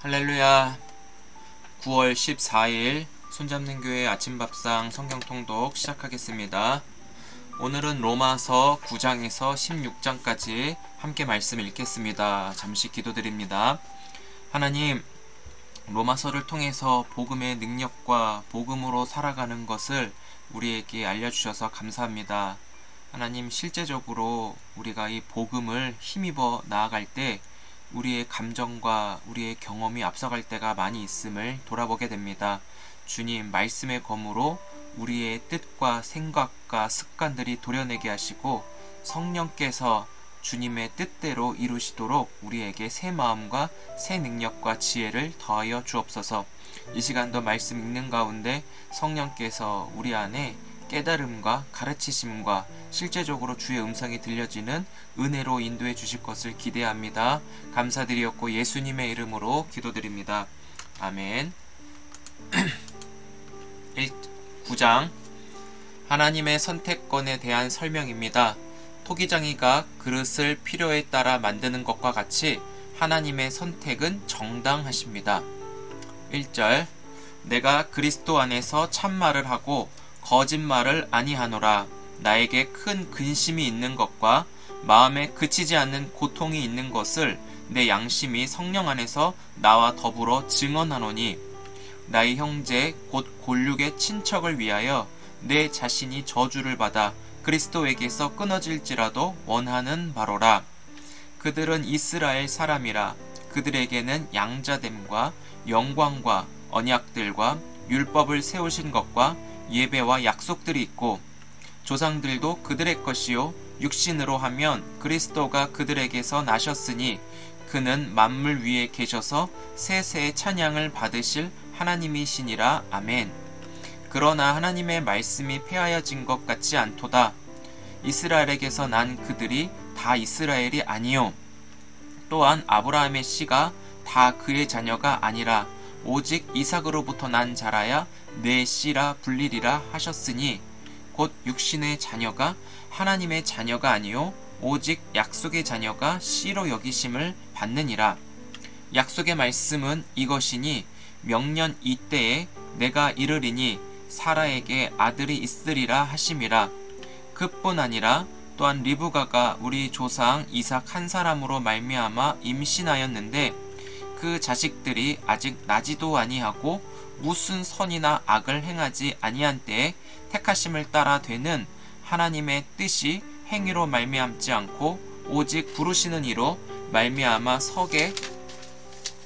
할렐루야. 9월 14일 손잡는 교회 아침밥상 성경통독 시작하겠습니다. 오늘은 로마서 9장에서 16장까지 함께 말씀 읽겠습니다. 잠시 기도드립니다. 하나님, 로마서를 통해서 복음의 능력과 복음으로 살아가는 것을 우리에게 알려주셔서 감사합니다. 하나님, 실제적으로 우리가 이 복음을 힘입어 나아갈 때 우리의 감정과 우리의 경험이 앞서갈 때가 많이 있음을 돌아보게 됩니다. 주님, 말씀의 검으로 우리의 뜻과 생각과 습관들이 도려내게 하시고 성령께서 주님의 뜻대로 이루시도록 우리에게 새 마음과 새 능력과 지혜를 더하여 주옵소서. 이 시간도 말씀 읽는 가운데 성령께서 우리 안에 깨달음과 가르치심과 실제적으로 주의 음성이 들려지는 은혜로 인도해 주실 것을 기대합니다. 감사드리었고 예수님의 이름으로 기도드립니다. 아멘. 9장 하나님의 선택권에 대한 설명입니다. 토기장이가 그릇을 필요에 따라 만드는 것과 같이 하나님의 선택은 정당하십니다. 1절 내가 그리스도 안에서 참말을 하고 거짓말을 아니하노라. 나에게 큰 근심이 있는 것과 마음에 그치지 않는 고통이 있는 것을 내 양심이 성령 안에서 나와 더불어 증언하노니 나의 형제 곧 골육의 친척을 위하여 내 자신이 저주를 받아 그리스도에게서 끊어질지라도 원하는 바로라. 그들은 이스라엘 사람이라. 그들에게는 양자됨과 영광과 언약들과 율법을 세우신 것과 예배와 약속들이 있고 조상들도 그들의 것이요 육신으로 하면 그리스도가 그들에게서 나셨으니 그는 만물 위에 계셔서 세세의 찬양을 받으실 하나님이시니라. 아멘. 그러나 하나님의 말씀이 폐하여진 것 같지 않도다. 이스라엘에게서 난 그들이 다 이스라엘이 아니요 또한 아브라함의 씨가 다 그의 자녀가 아니라 오직 이삭으로부터 난 자라야 내 씨라 불리리라 하셨으니 곧 육신의 자녀가 하나님의 자녀가 아니요 오직 약속의 자녀가 씨로 여기심을 받느니라. 약속의 말씀은 이것이니 명년 이때에 내가 이르리니 사라에게 아들이 있으리라 하심이라. 그뿐 아니라 또한 리브가가 우리 조상 이삭 한 사람으로 말미암아 임신하였는데 그 자식들이 아직 나지도 아니하고 무슨 선이나 악을 행하지 아니한 때에 택하심을 따라 되는 하나님의 뜻이 행위로 말미암지 않고 오직 부르시는 이로 말미암아 서게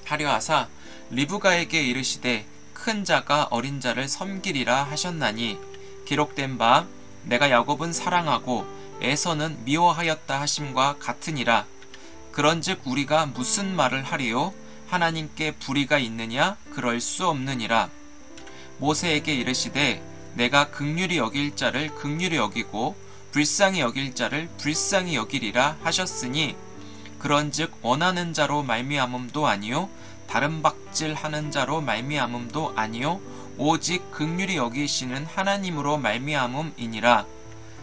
하려 하사 리브가에게 이르시되 큰 자가 어린 자를 섬기리라 하셨나니 기록된 바 내가 야곱은 사랑하고 에서는 미워하였다 하심과 같으니라. 그런즉 우리가 무슨 말을 하리요? 하나님께 불의가 있느냐? 그럴 수 없느니라. 모세에게 이르시되 내가 긍휼히 여길 자를 긍휼히 여기고 불쌍히 여길 자를 불쌍히 여기리라 하셨으니 그런즉 원하는 자로 말미암음도 아니요 다른 박질하는 자로 말미암음도 아니요 오직 긍휼히 여기시는 하나님으로 말미암음이니라.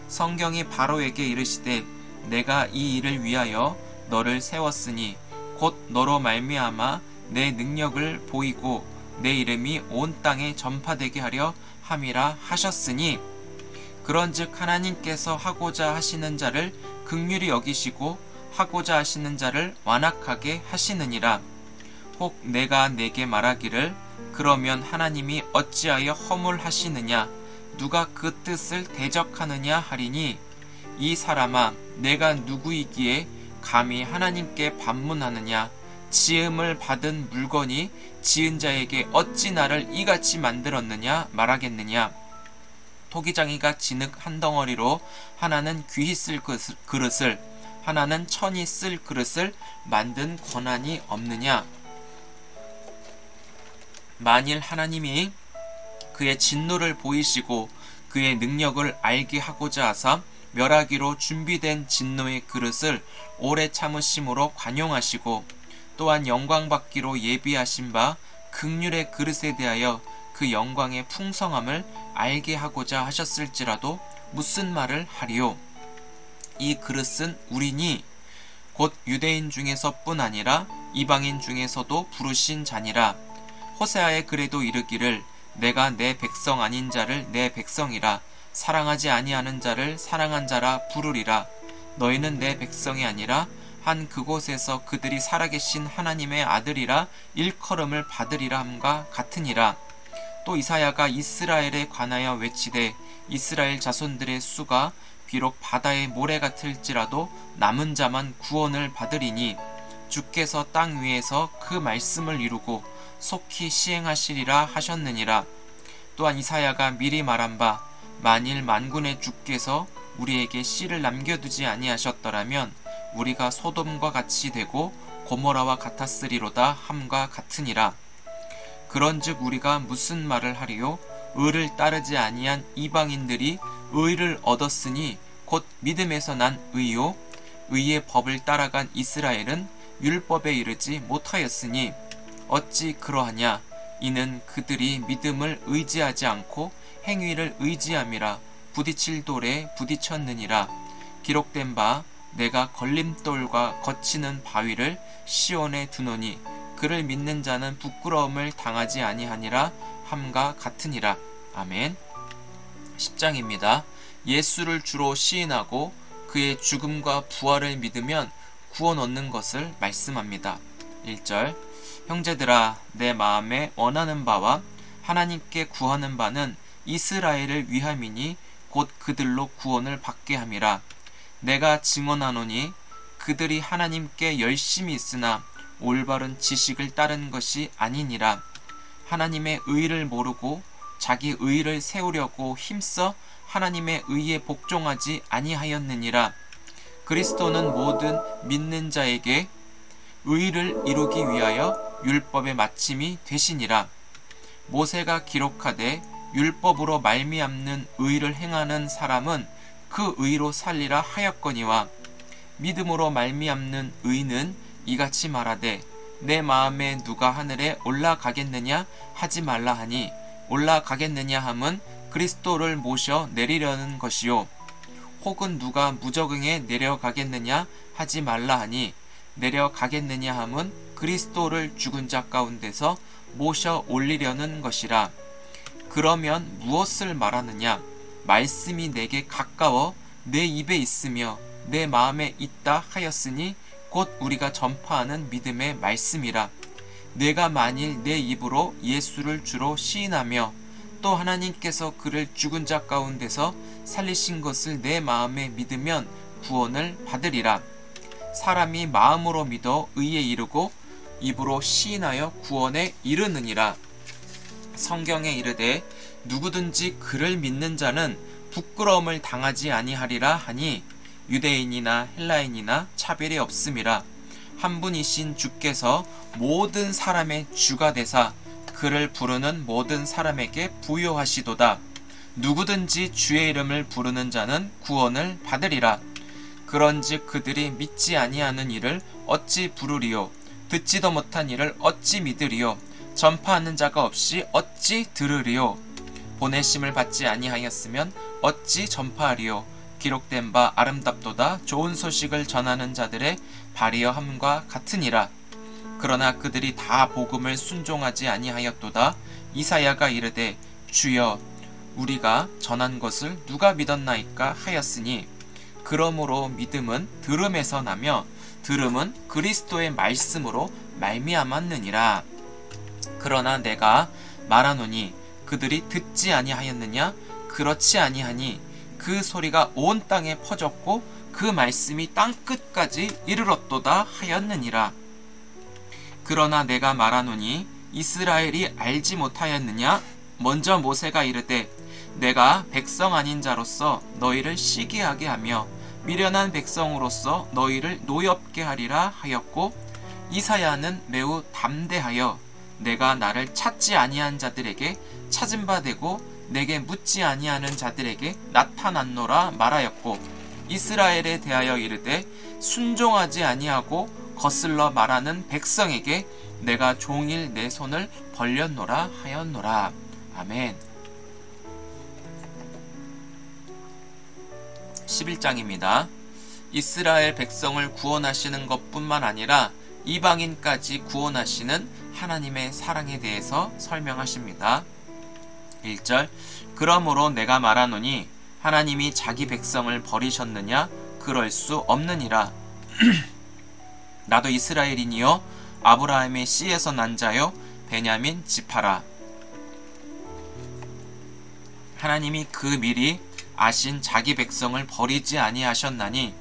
성경이 바로에게 이르시되 내가 이 일을 위하여 너를 세웠으니 곧 너로 말미암아 내 능력을 보이고 내 이름이 온 땅에 전파되게 하려 함이라 하셨으니 그런즉 하나님께서 하고자 하시는 자를 긍휼히 여기시고 하고자 하시는 자를 완악하게 하시느니라. 혹 내가 내게 말하기를 그러면 하나님이 어찌하여 허물하시느냐 누가 그 뜻을 대적하느냐 하리니 이 사람아 내가 누구이기에 감히 하나님께 반문하느냐 지음을 받은 물건이 지은 자에게 어찌 나를 이같이 만들었느냐 말하겠느냐. 토기장이가 진흙 한 덩어리로 하나는 귀히 쓸 그릇을 하나는 천이 쓸 그릇을 만든 권한이 없느냐. 만일 하나님이 그의 진노를 보이시고 그의 능력을 알게 하고자 하사 멸하기로 준비된 진노의 그릇을 오래 참으심으로 관용하시고 또한 영광받기로 예비하신 바 긍휼의 그릇에 대하여 그 영광의 풍성함을 알게 하고자 하셨을지라도 무슨 말을 하리요? 이 그릇은 우리니 곧 유대인 중에서뿐 아니라 이방인 중에서도 부르신 자니라. 호세아의 글에도 이르기를 내가 내 백성 아닌 자를 내 백성이라 사랑하지 아니하는 자를 사랑한 자라 부르리라. 너희는 내 백성이 아니라 한 그곳에서 그들이 살아계신 하나님의 아들이라 일컬음을 받으리라 함과 같으니라. 또 이사야가 이스라엘에 관하여 외치되 이스라엘 자손들의 수가 비록 바다의 모래 같을지라도 남은 자만 구원을 받으리니 주께서 땅 위에서 그 말씀을 이루고 속히 시행하시리라 하셨느니라. 또한 이사야가 미리 말한 바 만일 만군의 주께서 우리에게 씨를 남겨두지 아니하셨더라면 우리가 소돔과 같이 되고 고모라와 같았으리로다 함과 같으니라. 그런즉 우리가 무슨 말을 하리요? 의를 따르지 아니한 이방인들이 의를 얻었으니 곧 믿음에서 난 의요. 의의 법을 따라간 이스라엘은 율법에 이르지 못하였으니 어찌 그러하냐? 이는 그들이 믿음을 의지하지 않고 행위를 의지함이라. 부딪힐 돌에 부딪혔느니라. 기록된 바 내가 걸림돌과 거치는 바위를 시온에 두노니 그를 믿는 자는 부끄러움을 당하지 아니하니라 함과 같으니라. 아멘. 10장입니다. 예수를 주로 시인하고 그의 죽음과 부활을 믿으면 구원 얻는 것을 말씀합니다. 1절 형제들아 내 마음에 원하는 바와 하나님께 구하는 바는 이스라엘을 위함이니 곧 그들로 구원을 받게 함이라. 내가 증언하노니 그들이 하나님께 열심히 있으나 올바른 지식을 따른 것이 아니니라. 하나님의 의를 모르고 자기 의를 세우려고 힘써 하나님의 의에 복종하지 아니하였느니라. 그리스도는 모든 믿는 자에게 의를 이루기 위하여 율법의 마침이 되시니라. 모세가 기록하되 율법으로 말미암는 의를 행하는 사람은 그 의로 살리라 하였거니와 믿음으로 말미암는 의는 이같이 말하되 내 마음에 누가 하늘에 올라가겠느냐 하지 말라 하니 올라가겠느냐 함은 그리스도를 모셔 내리려는 것이요 혹은 누가 무저궁에 내려가겠느냐 하지 말라 하니 내려가겠느냐 함은 그리스도를 죽은 자 가운데서 모셔 올리려는 것이라. 그러면 무엇을 말하느냐? 말씀이 내게 가까워 내 입에 있으며 내 마음에 있다 하였으니 곧 우리가 전파하는 믿음의 말씀이라. 내가 만일 내 입으로 예수를 주로 시인하며 또 하나님께서 그를 죽은 자 가운데서 살리신 것을 내 마음에 믿으면 구원을 받으리라. 사람이 마음으로 믿어 의에 이르고 입으로 시인하여 구원에 이르느니라. 성경에 이르되 누구든지 그를 믿는 자는 부끄러움을 당하지 아니하리라 하니 유대인이나 헬라인이나 차별이 없음이라. 한 분이신 주께서 모든 사람의 주가 되사 그를 부르는 모든 사람에게 부요하시도다. 누구든지 주의 이름을 부르는 자는 구원을 받으리라. 그런즉 그들이 믿지 아니하는 일을 어찌 부르리요? 듣지도 못한 일을 어찌 믿으리요? 전파하는 자가 없이 어찌 들으리요? 보내심을 받지 아니하였으면 어찌 전파하리요? 기록된 바 아름답도다 좋은 소식을 전하는 자들의 발이여 함과 같으니라. 그러나 그들이 다 복음을 순종하지 아니하였도다. 이사야가 이르되 주여 우리가 전한 것을 누가 믿었나이까 하였으니 그러므로 믿음은 들음에서 나며 들음은 그리스도의 말씀으로 말미암았느니라. 그러나 내가 말하노니 그들이 듣지 아니하였느냐? 그렇지 아니하니 그 소리가 온 땅에 퍼졌고 그 말씀이 땅끝까지 이르렀도다 하였느니라. 그러나 내가 말하노니 이스라엘이 알지 못하였느냐? 먼저 모세가 이르되 내가 백성 아닌 자로서 너희를 시기하게 하며 미련한 백성으로서 너희를 노엽게 하리라 하였고 이사야는 매우 담대하여 내가 나를 찾지 아니한 자들에게 찾은 바 되고 내게 묻지 아니하는 자들에게 나타났노라 말하였고 이스라엘에 대하여 이르되 순종하지 아니하고 거슬러 말하는 백성에게 내가 종일 내 손을 벌렸노라 하였노라. 아멘. 11장입니다. 이스라엘 백성을 구원하시는 것뿐만 아니라 이방인까지 구원하시는 하나님의 사랑에 대해서 설명하십니다. 1절 그러므로 내가 말하노니 하나님이 자기 백성을 버리셨느냐? 그럴 수 없느니라. 나도 이스라엘이니요 아브라함의 씨에서 난 자요 베냐민 지파라. 하나님이 그 미리 아신 자기 백성을 버리지 아니하셨나니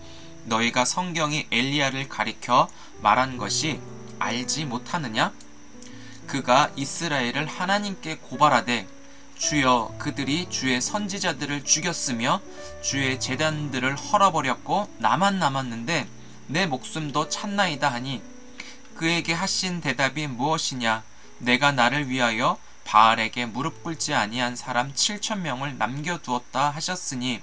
너희가 성경이 엘리야를 가리켜 말한 것이 알지 못하느냐? 그가 이스라엘을 하나님께 고발하되 주여 그들이 주의 선지자들을 죽였으며 주의 제단들을 헐어버렸고 나만 남았는데 내 목숨도 찾나이다 하니 그에게 하신 대답이 무엇이냐? 내가 나를 위하여 바알에게 무릎 꿇지 아니한 사람 7,000명을 남겨두었다 하셨으니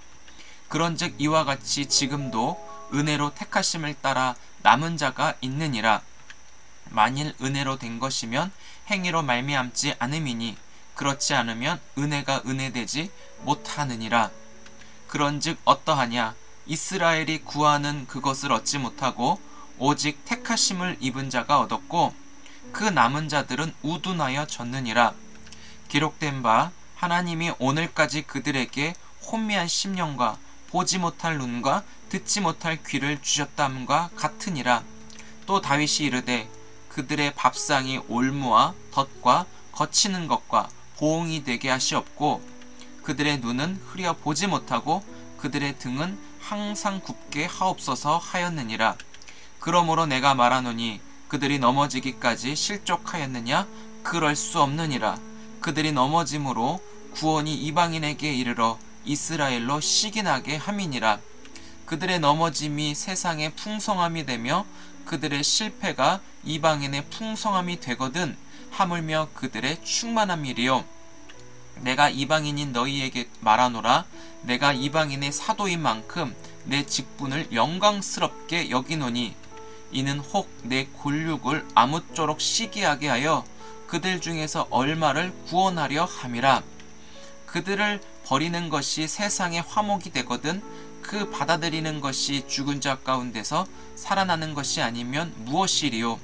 그런즉 이와 같이 지금도 은혜로 택하심을 따라 남은 자가 있느니라. 만일 은혜로 된 것이면 행위로 말미암지 않음이니 그렇지 않으면 은혜가 은혜되지 못하느니라. 그런즉 어떠하냐? 이스라엘이 구하는 그것을 얻지 못하고 오직 택하심을 입은 자가 얻었고 그 남은 자들은 우둔하여 졌느니라. 기록된 바 하나님이 오늘까지 그들에게 혼미한 심령과 보지 못할 눈과 듣지 못할 귀를 주셨다함과 같으니라. 또 다윗이 이르되 그들의 밥상이 올무와 덫과 거치는 것과 보응이 되게 하시옵고 그들의 눈은 흐려 보지 못하고 그들의 등은 항상 굽게 하옵소서 하였느니라. 그러므로 내가 말하노니 그들이 넘어지기까지 실족하였느냐? 그럴 수 없느니라. 그들이 넘어짐으로 구원이 이방인에게 이르러 이스라엘로 시기나게 함이니라. 그들의 넘어짐이 세상의 풍성함이 되며 그들의 실패가 이방인의 풍성함이 되거든 하물며 그들의 충만함이리요. 내가 이방인인 너희에게 말하노라. 내가 이방인의 사도인 만큼 내 직분을 영광스럽게 여기노니 이는 혹 내 골육을 아무쪼록 시기하게 하여 그들 중에서 얼마를 구원하려 함이라. 그들을 버리는 것이 세상의 화목이 되거든 그 받아들이는 것이 죽은 자 가운데서 살아나는 것이 아니면 무엇이리요.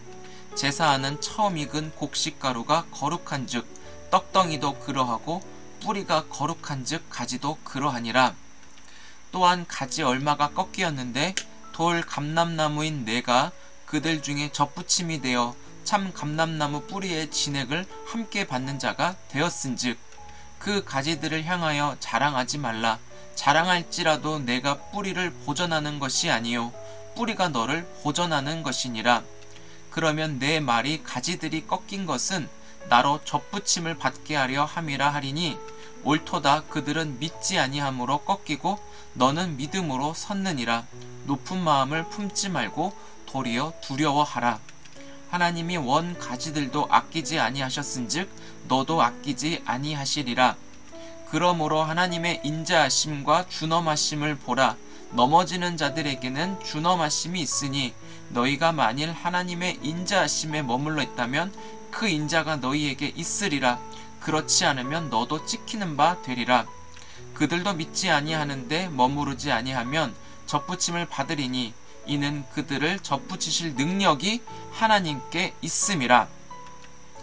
제사하는 처음 익은 곡식가루가 거룩한즉 떡덩이도 그러하고 뿌리가 거룩한즉 가지도 그러하니라. 또한 가지 얼마가 꺾이었는데 돌 감람나무인 내가 그들 중에 접붙임이 되어 참 감람나무 뿌리의 진액을 함께 받는 자가 되었은즉 그 가지들을 향하여 자랑하지 말라. 자랑할지라도 내가 뿌리를 보전하는 것이 아니요 뿌리가 너를 보전하는 것이니라. 그러면 내 말이 가지들이 꺾인 것은 나로 접붙임을 받게 하려 함이라 하리니 옳도다. 그들은 믿지 아니함으로 꺾이고 너는 믿음으로 섰느니라. 높은 마음을 품지 말고 도리어 두려워하라. 하나님이 원 가지들도 아끼지 아니하셨은즉 너도 아끼지 아니하시리라. 그러므로 하나님의 인자하심과 준엄하심을 보라. 넘어지는 자들에게는 준엄하심이 있으니 너희가 만일 하나님의 인자하심에 머물러 있다면 그 인자가 너희에게 있으리라. 그렇지 않으면 너도 찍히는 바 되리라. 그들도 믿지 아니하는데 머무르지 아니하면 접붙임을 받으리니 이는 그들을 접붙이실 능력이 하나님께 있음이라.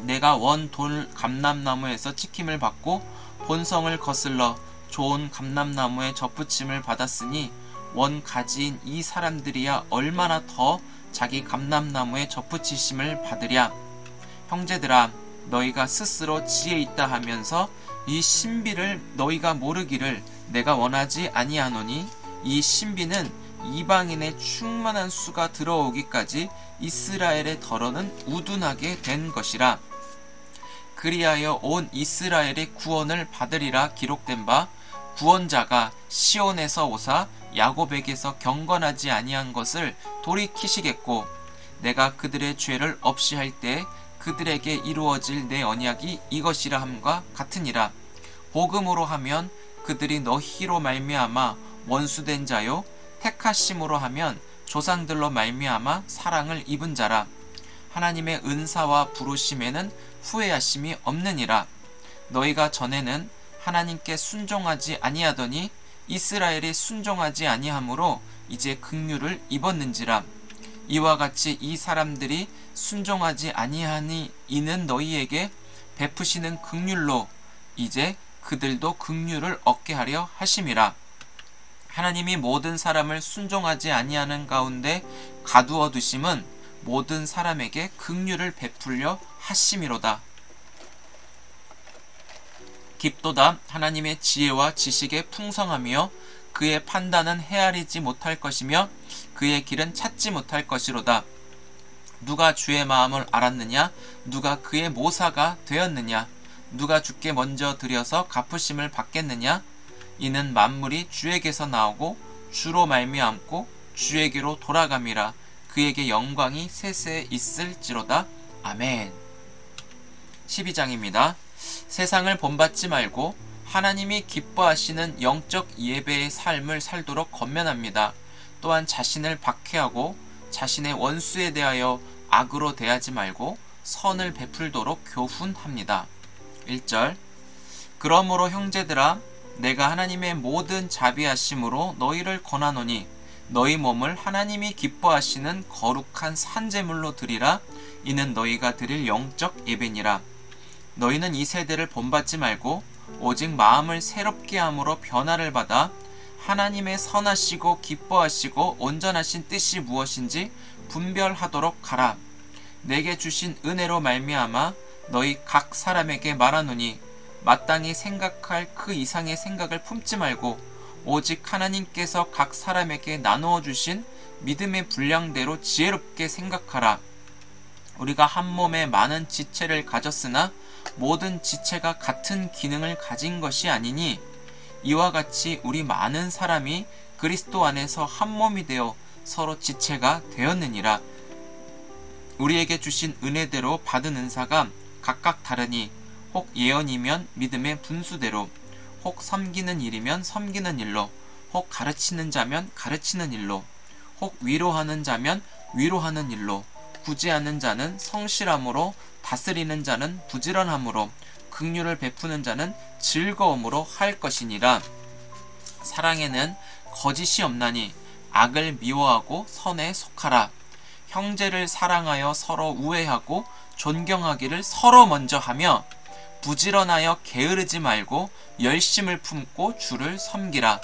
내가 원 돌 감람나무에서 찍힘을 받고 본성을 거슬러 좋은 감람나무에 접붙임을 받았으니 원 가지인 이 사람들이야 얼마나 더 자기 감람나무에 접붙이심을 받으랴. 형제들아 너희가 스스로 지혜 있다 하면서 이 신비를 너희가 모르기를 내가 원하지 아니하노니 이 신비는 이방인의 충만한 수가 들어오기까지 이스라엘의 덜어는 우둔하게 된 것이라. 그리하여 온 이스라엘의 구원을 받으리라. 기록된 바 구원자가 시온에서 오사 야곱에게서 경건하지 아니한 것을 돌이키시겠고 내가 그들의 죄를 없이 할 때 그들에게 이루어질 내 언약이 이것이라 함과 같으니라. 복음으로 하면 그들이 너희로 말미암아 원수된 자요 택하심으로 하면 조상들로 말미암아 사랑을 입은 자라. 하나님의 은사와 부르심에는 후회하심이 없느니라. 너희가 전에는 하나님께 순종하지 아니하더니 이스라엘이 순종하지 아니하므로 이제 긍휼을 입었는지라. 이와 같이 이 사람들이 순종하지 아니하니 이는 너희에게 베푸시는 긍휼로 이제 그들도 긍휼을 얻게 하려 하심이라. 하나님이 모든 사람을 순종하지 아니하는 가운데 가두어 두심은 모든 사람에게 긍휼을 베풀려 하심이로다. 깊도다 하나님의 지혜와 지식에 풍성하며 그의 판단은 헤아리지 못할 것이며 그의 길은 찾지 못할 것이로다. 누가 주의 마음을 알았느냐? 누가 그의 모사가 되었느냐? 누가 주께 먼저 드려서 갚으심을 받겠느냐? 이는 만물이 주에게서 나오고 주로 말미암고 주에게로 돌아감이라. 그에게 영광이 세세에 있을지로다. 아멘. 12장입니다. 세상을 본받지 말고 하나님이 기뻐하시는 영적 예배의 삶을 살도록 권면합니다. 또한 자신을 박해하고 자신의 원수에 대하여 악으로 대하지 말고 선을 베풀도록 교훈합니다. 1절 그러므로 형제들아 내가 하나님의 모든 자비하심으로 너희를 권하노니 너희 몸을 하나님이 기뻐하시는 거룩한 산제물로 드리라. 이는 너희가 드릴 영적 예배니라. 너희는 이 세대를 본받지 말고 오직 마음을 새롭게 함으로 변화를 받아 하나님의 선하시고 기뻐하시고 온전하신 뜻이 무엇인지 분별하도록 하라. 내게 주신 은혜로 말미암아 너희 각 사람에게 말하노니 마땅히 생각할 그 이상의 생각을 품지 말고 오직 하나님께서 각 사람에게 나누어 주신 믿음의 분량대로 지혜롭게 생각하라. 우리가 한 몸에 많은 지체를 가졌으나 모든 지체가 같은 기능을 가진 것이 아니니 이와 같이 우리 많은 사람이 그리스도 안에서 한 몸이 되어 서로 지체가 되었느니라. 우리에게 주신 은혜대로 받은 은사가 각각 다르니 혹 예언이면 믿음의 분수대로, 혹 섬기는 일이면 섬기는 일로, 혹 가르치는 자면 가르치는 일로, 혹 위로하는 자면 위로하는 일로, 구제하는 자는 성실함으로, 다스리는 자는 부지런함으로, 긍휼을 베푸는 자는 즐거움으로 할 것이니라. 사랑에는 거짓이 없나니 악을 미워하고 선에 속하라. 형제를 사랑하여 서로 우애하고 존경하기를 서로 먼저 하며 부지런하여 게으르지 말고 열심을 품고 주를 섬기라.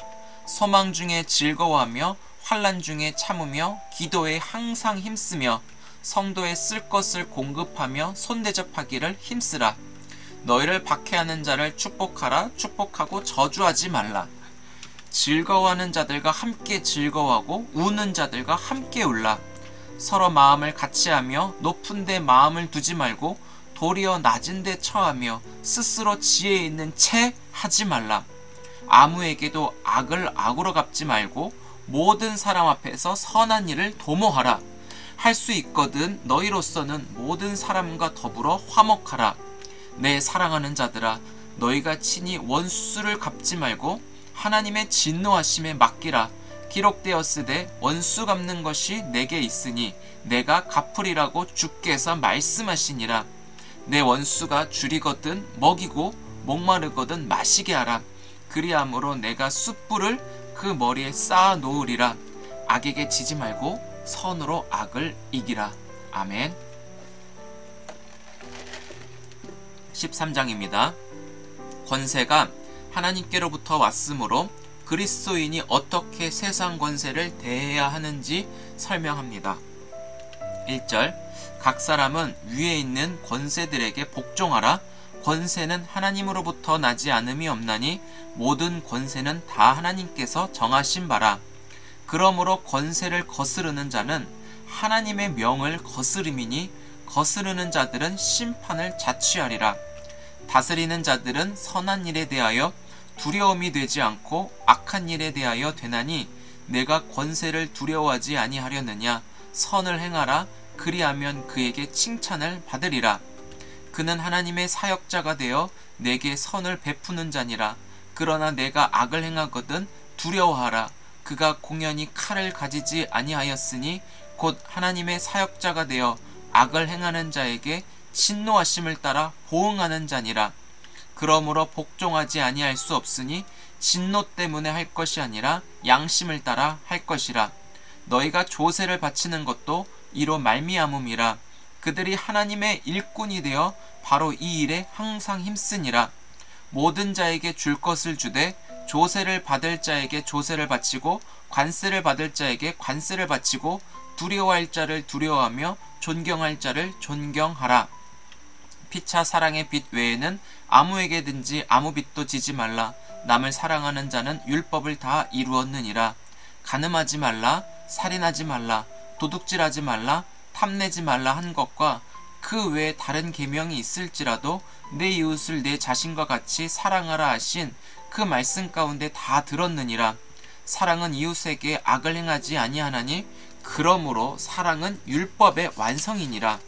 소망 중에 즐거워하며 환난 중에 참으며 기도에 항상 힘쓰며 성도에 쓸 것을 공급하며 손대접하기를 힘쓰라. 너희를 박해하는 자를 축복하라. 축복하고 저주하지 말라. 즐거워하는 자들과 함께 즐거워하고 우는 자들과 함께 울라. 서로 마음을 같이하며 높은 데 마음을 두지 말고 도리어 낮은 데 처하며 스스로 지혜 있는 채 하지 말라. 아무에게도 악을 악으로 갚지 말고 모든 사람 앞에서 선한 일을 도모하라. 할 수 있거든 너희로서는 모든 사람과 더불어 화목하라. 내 사랑하는 자들아 너희가 친히 원수를 갚지 말고 하나님의 진노하심에 맡기라. 기록되었으되 원수 갚는 것이 내게 있으니 내가 갚으리라고 주께서 말씀하시니라. 내 원수가 줄이거든 먹이고 목마르거든 마시게 하라. 그리함으로 내가 숯불을 그 머리에 쌓아 놓으리라. 악에게 지지 말고 선으로 악을 이기라. 아멘. 13장입니다. 권세가 하나님께로부터 왔으므로 그리스도인이 어떻게 세상 권세를 대해야 하는지 설명합니다. 1절 각 사람은 위에 있는 권세들에게 복종하라. 권세는 하나님으로부터 나지 않음이 없나니 모든 권세는 다 하나님께서 정하신 바라. 그러므로 권세를 거스르는 자는 하나님의 명을 거스름이니 거스르는 자들은 심판을 자취하리라. 다스리는 자들은 선한 일에 대하여 두려움이 되지 않고 악한 일에 대하여 되나니 내가 권세를 두려워하지 아니하려느냐. 선을 행하라. 그리하면 그에게 칭찬을 받으리라. 그는 하나님의 사역자가 되어 내게 선을 베푸는 자니라. 그러나 내가 악을 행하거든 두려워하라. 그가 공연히 칼을 가지지 아니하였으니 곧 하나님의 사역자가 되어 악을 행하는 자에게 진노하심을 따라 호응하는 자니라. 그러므로 복종하지 아니할 수 없으니 진노 때문에 할 것이 아니라 양심을 따라 할 것이라. 너희가 조세를 바치는 것도 이로 말미암음이라. 그들이 하나님의 일꾼이 되어 바로 이 일에 항상 힘쓰니라. 모든 자에게 줄 것을 주되 조세를 받을 자에게 조세를 바치고 관세를 받을 자에게 관세를 바치고 두려워할 자를 두려워하며 존경할 자를 존경하라. 피차 사랑의 빚 외에는 아무에게든지 아무 빚도 지지 말라. 남을 사랑하는 자는 율법을 다 이루었느니라. 간음하지 말라, 살인하지 말라, 도둑질하지 말라, 탐내지 말라 한 것과 그 외에 다른 계명이 있을지라도 내 이웃을 내 자신과 같이 사랑하라 하신 그 말씀 가운데 다 들었느니라. 사랑은 이웃에게 악을 행하지 아니하나니 그러므로 사랑은 율법의 완성이니라.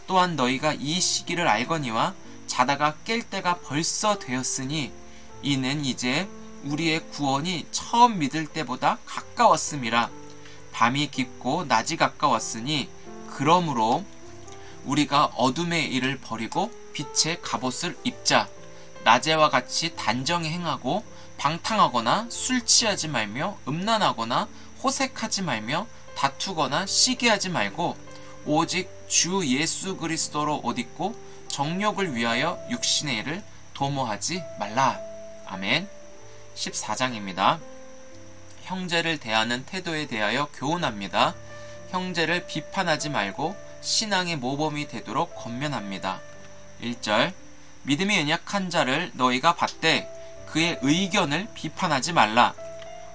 또한 너희가 이 시기를 알거니와 자다가 깰 때가 벌써 되었으니 이는 이제 우리의 구원이 처음 믿을 때보다 가까웠음이라. 밤이 깊고 낮이 가까웠으니 그러므로 우리가 어둠의 일을 버리고 빛의 갑옷을 입자. 낮에와 같이 단정히 행하고 방탕하거나 술 취하지 말며 음란하거나 호색하지 말며 다투거나 시기하지 말고 오직 주 예수 그리스도로 옷 입고 정욕을 위하여 육신의 일을 도모하지 말라. 아멘. 14장입니다. 형제를 대하는 태도에 대하여 교훈합니다. 형제를 비판하지 말고 신앙의 모범이 되도록 권면합니다. 1절 믿음이 연약한 자를 너희가 받되 그의 의견을 비판하지 말라.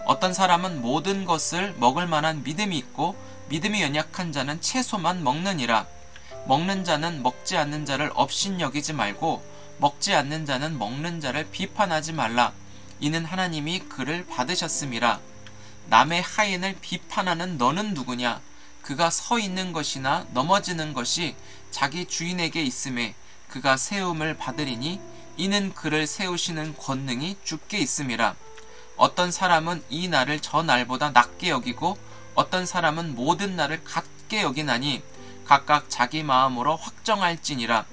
어떤 사람은 모든 것을 먹을 만한 믿음이 있고 믿음이 연약한 자는 채소만 먹느니라. 먹는 자는 먹지 않는 자를 업신여기지 말고 먹지 않는 자는 먹는 자를 비판하지 말라. 이는 하나님이 그를 받으셨음이라. 남의 하인을 비판하는 너는 누구냐? 그가 서 있는 것이나 넘어지는 것이 자기 주인에게 있음에 그가 세움을 받으리니 이는 그를 세우시는 권능이 주께 있음이라. 어떤 사람은 이 날을 저 날보다 낮게 여기고 어떤 사람은 모든 날을 같게 여기나니 각각 자기 마음으로 확정할지니라.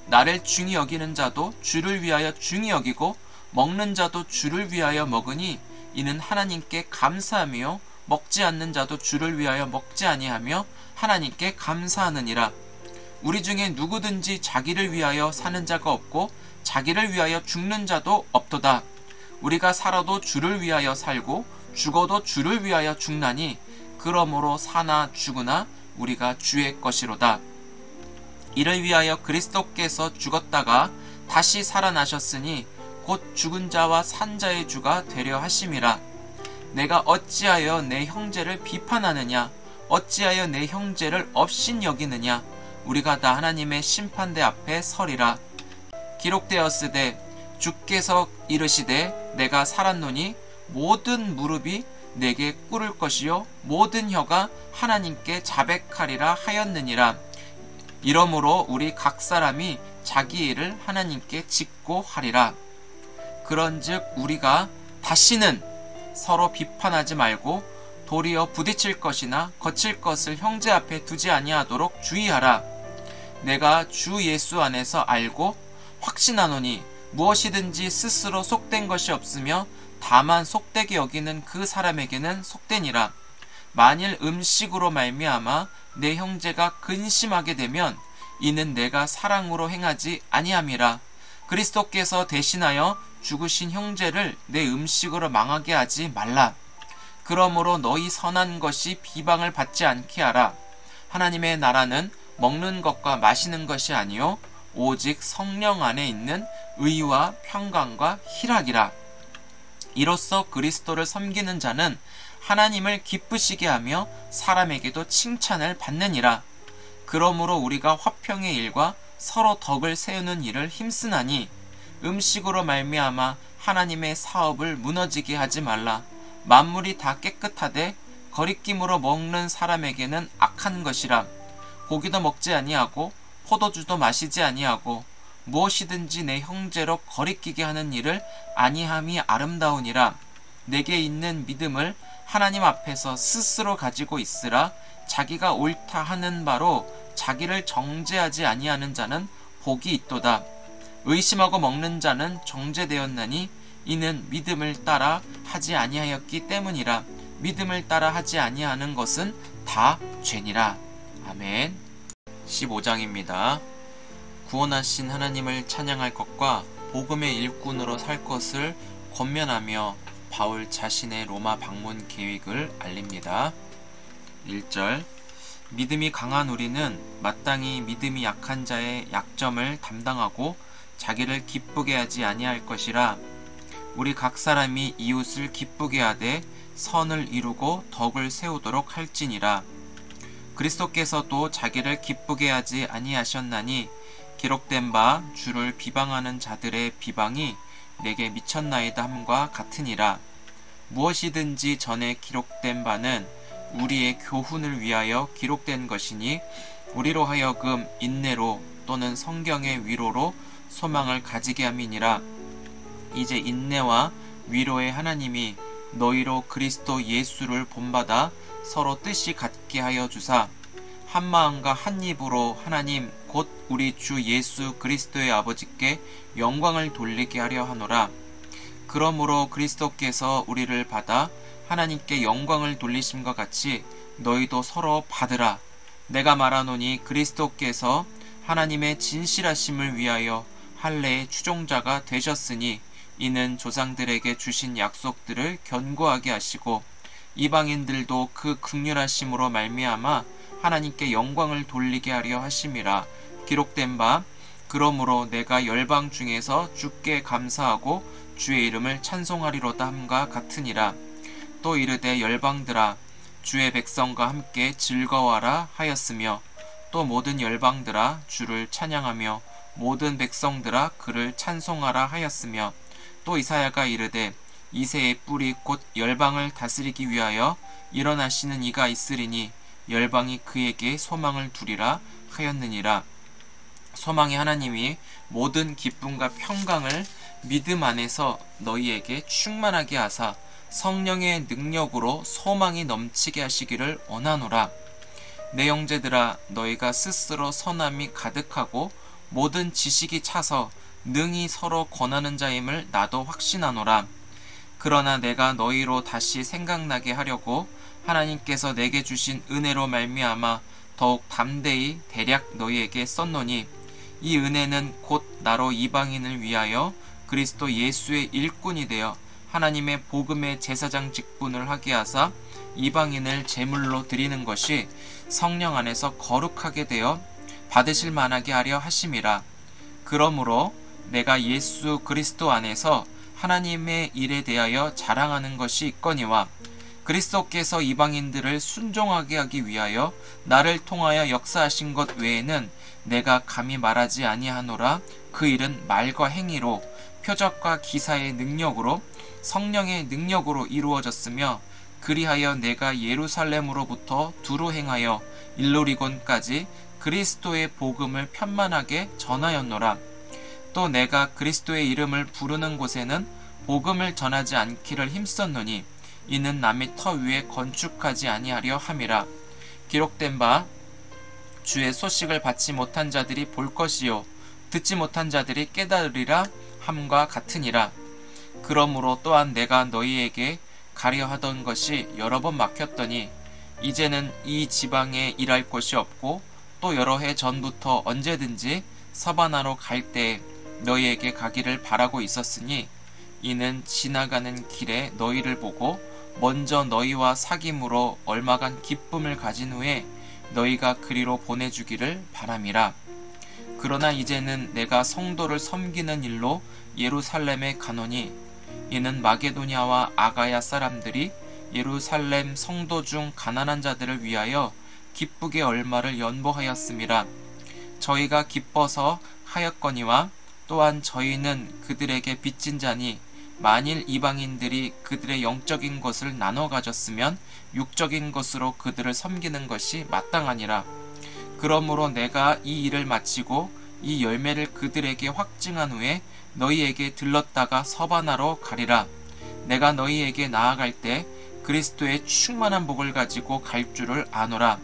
나를 중히 여기는 자도 주를 위하여 중히 여기고 먹는 자도 주를 위하여 먹으니 이는 하나님께 감사하며 먹지 않는 자도 주를 위하여 먹지 아니하며 하나님께 감사하느니라. 우리 중에 누구든지 자기를 위하여 사는 자가 없고 자기를 위하여 죽는 자도 없도다. 우리가 살아도 주를 위하여 살고 죽어도 주를 위하여 죽나니 그러므로 사나 죽으나 우리가 주의 것이로다. 이를 위하여 그리스도께서 죽었다가 다시 살아나셨으니 곧 죽은 자와 산 자의 주가 되려 하심이라. 내가 어찌하여 내 형제를 비판하느냐? 어찌하여 내 형제를 업신여기느냐? 우리가 다 하나님의 심판대 앞에 서리라. 기록되었으되 주께서 이르시되 내가 살았노니 모든 무릎이 내게 꿇을 것이요 모든 혀가 하나님께 자백하리라 하였느니라. 이러므로 우리 각 사람이 자기 일을 하나님께 짓고 하리라. 그런즉 우리가 다시는 서로 비판하지 말고 도리어 부딪힐 것이나 거칠 것을 형제 앞에 두지 아니하도록 주의하라. 내가 주 예수 안에서 알고 확신하노니 무엇이든지 스스로 속된 것이 없으며 다만 속되게 여기는 그 사람에게는 속되니라. 만일 음식으로 말미암아 내 형제가 근심하게 되면 이는 내가 사랑으로 행하지 아니함이라. 그리스도께서 대신하여 죽으신 형제를 내 음식으로 망하게 하지 말라. 그러므로 너희 선한 것이 비방을 받지 않게 하라. 하나님의 나라는 먹는 것과 마시는 것이 아니요 오직 성령 안에 있는 의와 평강과 희락이라. 이로써 그리스도를 섬기는 자는 하나님을 기쁘시게 하며 사람에게도 칭찬을 받느니라. 그러므로 우리가 화평의 일과 서로 덕을 세우는 일을 힘쓰나니 음식으로 말미암아 하나님의 사업을 무너지게 하지 말라. 만물이 다 깨끗하되 거리낌으로 먹는 사람에게는 악한 것이라. 고기도 먹지 아니하고 포도주도 마시지 아니하고 무엇이든지 내 형제로 거리끼게 하는 일을 아니함이 아름다우니라. 내게 있는 믿음을 하나님 앞에서 스스로 가지고 있으라. 자기가 옳다 하는 바로 자기를 정죄하지 아니하는 자는 복이 있도다. 의심하고 먹는 자는 정죄되었나니 이는 믿음을 따라 하지 아니하였기 때문이라. 믿음을 따라 하지 아니하는 것은 다 죄니라. 아멘. 15장입니다. 구원하신 하나님을 찬양할 것과 복음의 일꾼으로 살 것을 권면하며 바울 자신의 로마 방문 계획을 알립니다. 1절. 믿음이 강한 우리는 마땅히 믿음이 약한 자의 약점을 담당하고 자기를 기쁘게 하지 아니할 것이라. 우리 각 사람이 이웃을 기쁘게 하되 선을 이루고 덕을 세우도록 할지니라. 그리스도께서도 자기를 기쁘게 하지 아니하셨나니 기록된 바 주를 비방하는 자들의 비방이 내게 미쳤나이다 함과 같으니라. 무엇이든지 전에 기록된 바는 우리의 교훈을 위하여 기록된 것이니 우리로 하여금 인내로 또는 성경의 위로로 소망을 가지게 함이니라. 이제 인내와 위로의 하나님이 너희로 그리스도 예수를 본받아 서로 뜻이 같게 하여 주사 한 마음과 한 입으로 하나님 곧 우리 주 예수 그리스도의 아버지께 영광을 돌리게 하려 하노라. 그러므로 그리스도께서 우리를 받아 하나님께 영광을 돌리심과 같이 너희도 서로 받으라. 내가 말하노니 그리스도께서 하나님의 진실하심을 위하여 할례의 추종자가 되셨으니 이는 조상들에게 주신 약속들을 견고하게 하시고 이방인들도 그 긍휼하심으로 말미암아 하나님께 영광을 돌리게 하려 하심이라. 기록된 바 그러므로 내가 열방 중에서 주께 감사하고 주의 이름을 찬송하리로다 함과 같으니라. 또 이르되 열방들아 주의 백성과 함께 즐거워하라 하였으며 또 모든 열방들아 주를 찬양하며 모든 백성들아 그를 찬송하라 하였으며 또 이사야가 이르되 이새의 뿌리 곧 열방을 다스리기 위하여 일어나시는 이가 있으리니 열방이 그에게 소망을 두리라 하였느니라. 소망의 하나님이 모든 기쁨과 평강을 믿음 안에서 너희에게 충만하게 하사 성령의 능력으로 소망이 넘치게 하시기를 원하노라. 내 형제들아 너희가 스스로 선함이 가득하고 모든 지식이 차서 능히 서로 권하는 자임을 나도 확신하노라. 그러나 내가 너희로 다시 생각나게 하려고 하나님께서 내게 주신 은혜로 말미암아 더욱 담대히 대략 너희에게 썼노니 이 은혜는 곧 나로 이방인을 위하여 그리스도 예수의 일꾼이 되어 하나님의 복음의 제사장 직분을 하게 하사 이방인을 제물로 드리는 것이 성령 안에서 거룩하게 되어 받으실 만하게 하려 하심이라. 그러므로 내가 예수 그리스도 안에서 하나님의 일에 대하여 자랑하는 것이 있거니와 그리스도께서 이방인들을 순종하게 하기 위하여 나를 통하여 역사하신 것 외에는 내가 감히 말하지 아니하노라. 그 일은 말과 행위로 표적과 기사의 능력으로 성령의 능력으로 이루어졌으며 그리하여 내가 예루살렘으로부터 두루 행하여 일루리곤까지 그리스도의 복음을 편만하게 전하였노라. 또 내가 그리스도의 이름을 부르는 곳에는 복음을 전하지 않기를 힘썼노니 이는 남의 터 위에 건축하지 아니하려 함이라. 기록된 바 주의 소식을 받지 못한 자들이 볼 것이요 듣지 못한 자들이 깨달으리라 함과 같으니라. 그러므로 또한 내가 너희에게 가려 하던 것이 여러 번 막혔더니 이제는 이 지방에 일할 곳이 없고 또 여러 해 전부터 언제든지 서바나로 갈 때에 너희에게 가기를 바라고 있었으니 이는 지나가는 길에 너희를 보고 먼저 너희와 사귐으로 얼마간 기쁨을 가진 후에 너희가 그리로 보내주기를 바람이라. 그러나 이제는 내가 성도를 섬기는 일로 예루살렘에 가노니 이는 마게도냐와 아가야 사람들이 예루살렘 성도 중 가난한 자들을 위하여 기쁘게 얼마를 연보하였음이라. 저희가 기뻐서 하였거니와 또한 저희는 그들에게 빚진 자니 만일 이방인들이 그들의 영적인 것을 나눠 가졌으면 육적인 것으로 그들을 섬기는 것이 마땅하니라. 그러므로 내가 이 일을 마치고 이 열매를 그들에게 확증한 후에 너희에게 들렀다가 서바나로 가리라. 내가 너희에게 나아갈 때 그리스도의 충만한 복을 가지고 갈 줄을 아노라.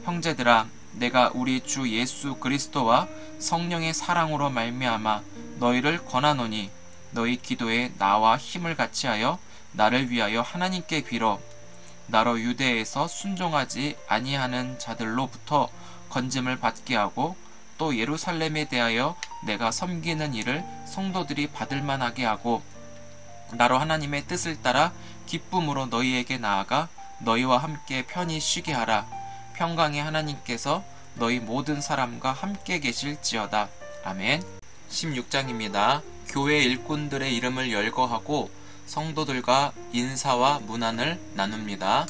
형제들아 내가 우리 주 예수 그리스도와 성령의 사랑으로 말미암아 너희를 권하노니 너희 기도에 나와 힘을 같이하여 나를 위하여 하나님께 빌어 나로 유대에서 순종하지 아니하는 자들로부터 건짐을 받게 하고 또 예루살렘에 대하여 내가 섬기는 일을 성도들이 받을 만하게 하고 나로 하나님의 뜻을 따라 기쁨으로 너희에게 나아가 너희와 함께 편히 쉬게 하라. 평강의 하나님께서 너희 모든 사람과 함께 계실지어다. 아멘. 16장입니다. 교회 일꾼들의 이름을 열거하고 성도들과 인사와 문안을 나눕니다.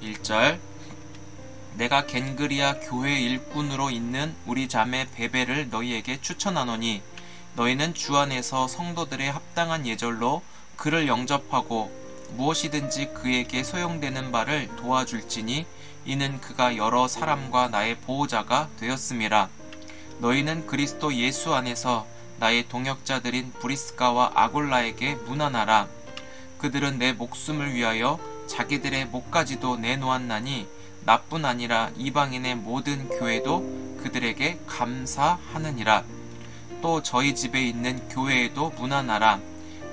1절 내가 겐그리아 교회 일꾼으로 있는 우리 자매 베베를 너희에게 추천하노니 너희는 주 안에서 성도들의 합당한 예절로 그를 영접하고 무엇이든지 그에게 소용되는 바를 도와줄지니 이는 그가 여러 사람과 나의 보호자가 되었음이라. 너희는 그리스도 예수 안에서 나의 동역자들인 브리스가와 아골라에게 문안하라. 그들은 내 목숨을 위하여 자기들의 목까지도 내놓았나니 나뿐 아니라 이방인의 모든 교회도 그들에게 감사하느니라. 또 저희 집에 있는 교회에도 문안하라.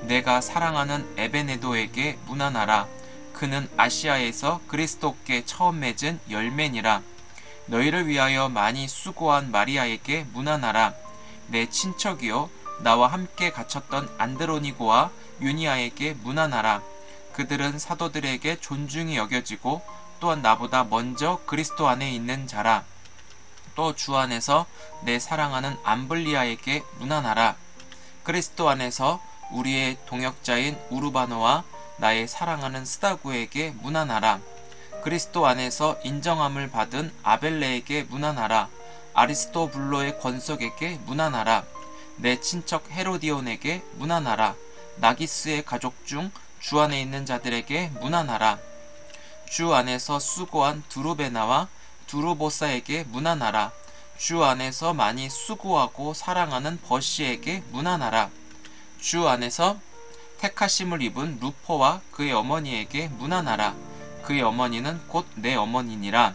내가 사랑하는 에베네도에게 문안하라. 그는 아시아에서 그리스도께 처음 맺은 열매니라. 너희를 위하여 많이 수고한 마리아에게 문안하라. 내 친척이요 나와 함께 갇혔던 안드로니고와 유니아에게 문안하라. 그들은 사도들에게 존중이 여겨지고 또한 나보다 먼저 그리스도 안에 있는 자라. 또 주 안에서 내 사랑하는 암블리아에게 문안하라. 그리스도 안에서 우리의 동역자인 우르바노와 나의 사랑하는 스다구에게 문안하라. 그리스도 안에서 인정함을 받은 아벨레에게 문안하라. 아리스토블로의 권속에게 문안하라. 내 친척 헤로디온에게 문안하라. 나기스의 가족 중 주 안에 있는 자들에게 문안하라. 주 안에서 수고한 두루베나와 두루보사에게 문안하라. 주 안에서 많이 수고하고 사랑하는 버시에게 문안하라. 주 안에서 택하심을 입은 루포와 그의 어머니에게 문안하라. 그의 어머니는 곧 내 어머니니라.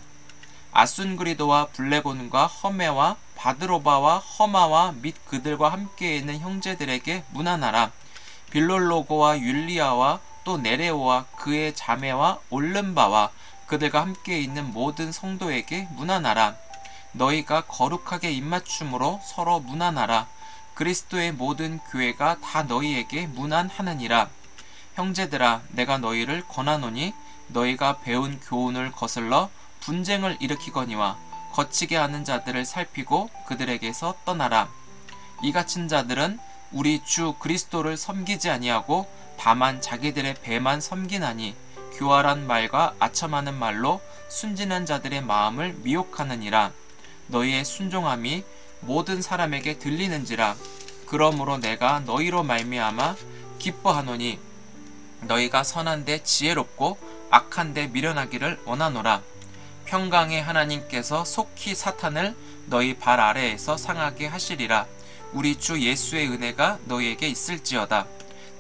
아순그리도와 블레곤과 허메와 바드로바와 허마와 및 그들과 함께 있는 형제들에게 문안하라. 빌롤로고와 율리아와 또 네레오와 그의 자매와 올름바와 그들과 함께 있는 모든 성도에게 문안하라. 너희가 거룩하게 입맞춤으로 서로 문안하라. 그리스도의 모든 교회가 다 너희에게 문안하느니라. 형제들아 내가 너희를 권하노니 너희가 배운 교훈을 거슬러 분쟁을 일으키거니와 거치게 하는 자들을 살피고 그들에게서 떠나라. 이 같은 자들은 우리 주 그리스도를 섬기지 아니하고 다만 자기들의 배만 섬기나니 교활한 말과 아첨하는 말로 순진한 자들의 마음을 미혹하느니라. 너희의 순종함이 모든 사람에게 들리는지라. 그러므로 내가 너희로 말미암아 기뻐하노니 너희가 선한데 지혜롭고 악한데 미련하기를 원하노라. 평강의 하나님께서 속히 사탄을 너희 발 아래에서 상하게 하시리라. 우리 주 예수의 은혜가 너희에게 있을지어다.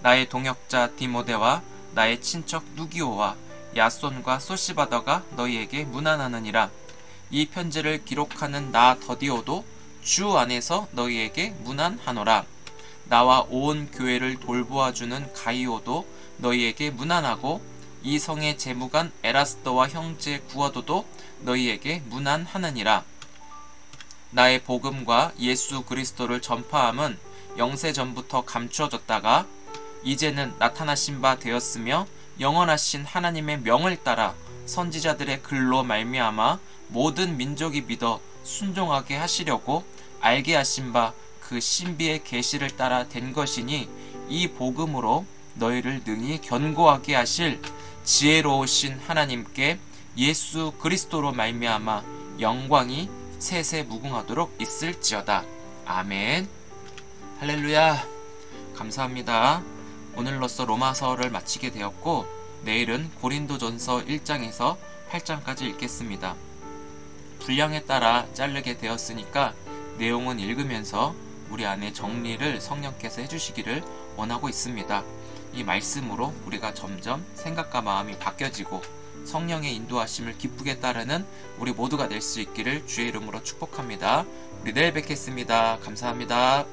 나의 동역자 디모데와 나의 친척 누기오와 야손과 소시바더가 너희에게 문안하느니라. 이 편지를 기록하는 나 더디오도 주 안에서 너희에게 문안하노라. 나와 온 교회를 돌보아주는 가이오도 너희에게 문안하고 이 성의 재무관 에라스도와 형제 구어도도 너희에게 문안하느니라. 나의 복음과 예수 그리스도를 전파함은 영세전부터 감추어졌다가 이제는 나타나신 바 되었으며 영원하신 하나님의 명을 따라 선지자들의 글로 말미암아 모든 민족이 믿어 순종하게 하시려고 알게 하신 바 그 신비의 계시를 따라 된 것이니 이 복음으로 너희를 능히 견고하게 하실 지혜로우신 하나님께 예수 그리스도로 말미암아 영광이 세세 무궁하도록 있을지어다. 아멘. 할렐루야. 감사합니다. 오늘로써 로마서를 마치게 되었고 내일은 고린도전서 1장에서 8장까지 읽겠습니다. 분량에 따라 자르게 되었으니까 내용은 읽으면서 우리 안에 정리를 성령께서 해주시기를 원하고 있습니다. 이 말씀으로 우리가 점점 생각과 마음이 바뀌어지고 성령의 인도하심을 기쁘게 따르는 우리 모두가 될 수 있기를 주의 이름으로 축복합니다. 우리 내일 뵙겠습니다. 감사합니다.